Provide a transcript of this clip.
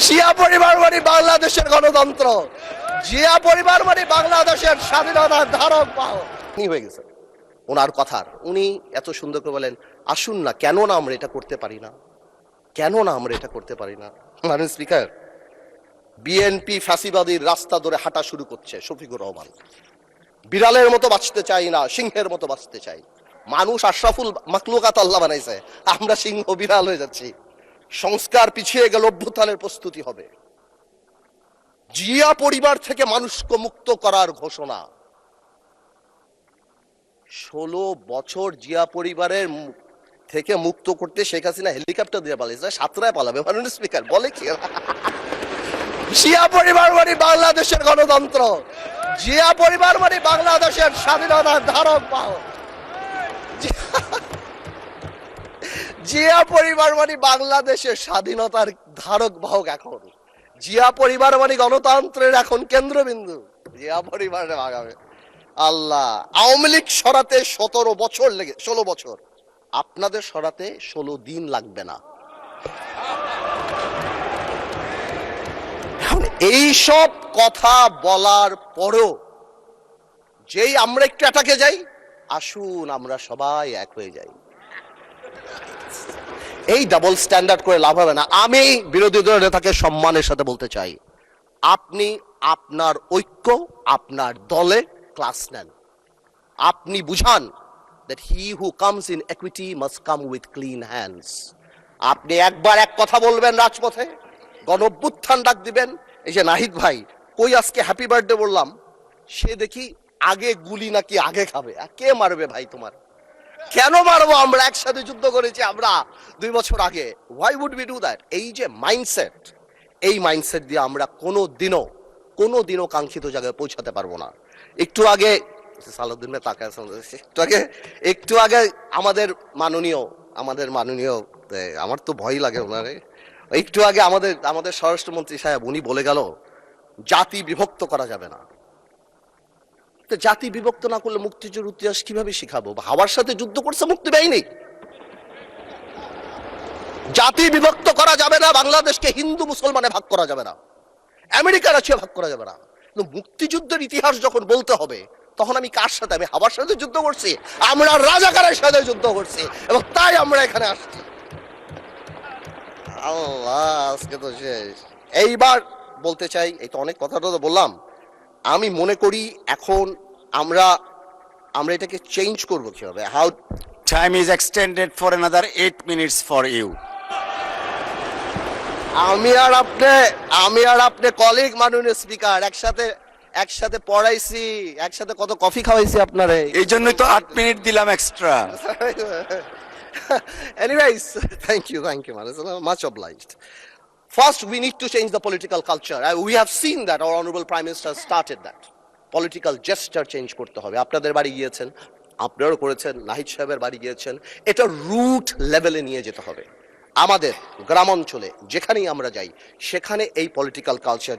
জিয়া পরিবার মানে বাংলাদেশের গণতন্ত্র, জিয়া পরিবার মানে বাংলাদেশের স্বাধীনতার ধারক বাহক হয়ে গেছে ওনার কথার। উনি এত সুন্দর করে বলেন, আসুন না, কেন না আমরা এটা করতে পারি না, কেন না আমরা এটা করতে পারি না। মাননীয় স্পিকার, বিএনপি ফ্যাসিবাদীর রাস্তা ধরে হাঁটা শুরু করছে শফিকুর রহমান। বিড়ালের মতো বাঁচতে চাই না, সিংহের মতো বাঁচতে চাই। মানুষ আশরাফুল মাখলুকাত আল্লাহ বানাইছে, আমরা সিংহ বিড়াল হয়ে যাচ্ছি। সংস্কার পিছিয়ে গেল, অভ্যুত্থানের প্রস্তুতি হবে। জিয়া পরিবার থেকে মানুষকে মুক্ত করার ঘোষণা। 16 বছর জিয়া পরিবারের থেকে মুক্ত করতে শেখ হাসিনা হেলিকপ্টার দিয়ে পালিয়েছে, সাতরায় পালাবে। মাননীয় স্পিকার বলে কি, জিয়া পরিবার মানে বাংলাদেশের গণতন্ত্র, জিয়া পরিবার মানে বাংলাদেশের স্বাধীনতার ধারক বাহক। জিয়া পরিবার মানে বাংলাদেশের স্বাধীনতার ধারক বাহক। এখন জিয়া পরিবার মানে গণতন্ত্রের এখন কেন্দ্রবিন্দু। জিয়া পরিবারে আগামী আল্লাহ। আওয়ামী লীগ সরাতে 17 বছর লেগে 16 বছর, আপনাদের সরাতে 16 দিন লাগবে না। এখন এইসব কথা বলার পরও যেই আমরা একটু অ্যাটাকে যাই, আসুন আমরা সবাই এক হয়ে যাই। এই ডাবল স্ট্যান্ডার্ড করে লাভ হবে না। আমি বিরোধী দলের নেতাকে সম্মানের সাথে বলতে চাই, আপনি আপনার ঐক্য, আপনার দলে ক্লাস নেন। আপনি বুঝান that he who comes in equity must come with clean hands. আপনি একবার এক কথা বলবেন রাজপথে, গণঅভ্যুত্থান ডাক দিবেন। এই যে নাহিদ ভাই কই আজকে হ্যাপি বার্থডে বললাম, সে দেখি আগে গুলি নাকি আগে খাবে। কে মারবে ভাই তোমার? কেন মারবো? আমরা একসাথে যুদ্ধ করেছি আমরা 2 বছর আগে। why would we do that? এই যে মাইন্ডসেট, এই মাইন্ডসেট দিয়ে আমরা কোনোদিনও কাঙ্ক্ষিত জায়গায় পৌঁছাতে পারবো না। একটু আগে সালাউদ্দিন ভাই তাকায়, একটু আগে আমাদের মাননীয় আমার তো ভয় লাগে ওনারে, একটু আগে আমাদের স্বরাষ্ট্রমন্ত্রী সাহেব উনি বলে গেল জাতি বিভক্ত করা যাবে না। জাতি বিভক্ত না করলে মুক্তিযুদ্ধের ইতিহাস কিভাবে শিখাবো? হাওয়ার সাথে যুদ্ধ করছে মুক্তি বাহিনী। জাতি বিভক্ত করা যাবে না, বাংলাদেশকে হিন্দু মুসলমানে ভাগ করা যাবে না, আমেরিকার আছে ভাগ করা যাবে না। কিন্তু মুক্তিযুদ্ধের ইতিহাস যখন বলতে হবে, তখন আমি কার সাথে? আমি হাওয়ার সাথে যুদ্ধ করছি, আমরা রাজাকারের সাথে যুদ্ধ করছি, এবং তাই আমরা এখানে আসছি। আল্লাহ, আজকে তো শেষ। এইবার বলতে চাই, এই তো অনেক কথাটা তো বললাম, আমি মনে করি এখন আমরা এটাকে চেঞ্জ করবো কিভাবে? How Time is extended for another 8 minutes for you. আমি আর আপনি কলিগ মাননীয় স্পিকার, একসাথে পড়াইছি, একসাথে কত কফি খাওয়াইছি আপনারে, এই জন্যই তো 8 মিনিট দিলাম extra. Anyways, thank you, much obliged. First, we need to change the political culture. We have seen that our honorable Prime Minister started that. Political gesture change করতে হবে। আপনাদের বাড়ি গিয়েছেন, আপনারাও করেছেন, নাহিদ সাহেবের বাড়ি গিয়েছেন। এটা রুট লেভেলে নিয়ে যেতে হবে। আমাদের গ্রামাঞ্চলে যেখানেই আমরা যাই, সেখানে এই পলিটিক্যাল কালচার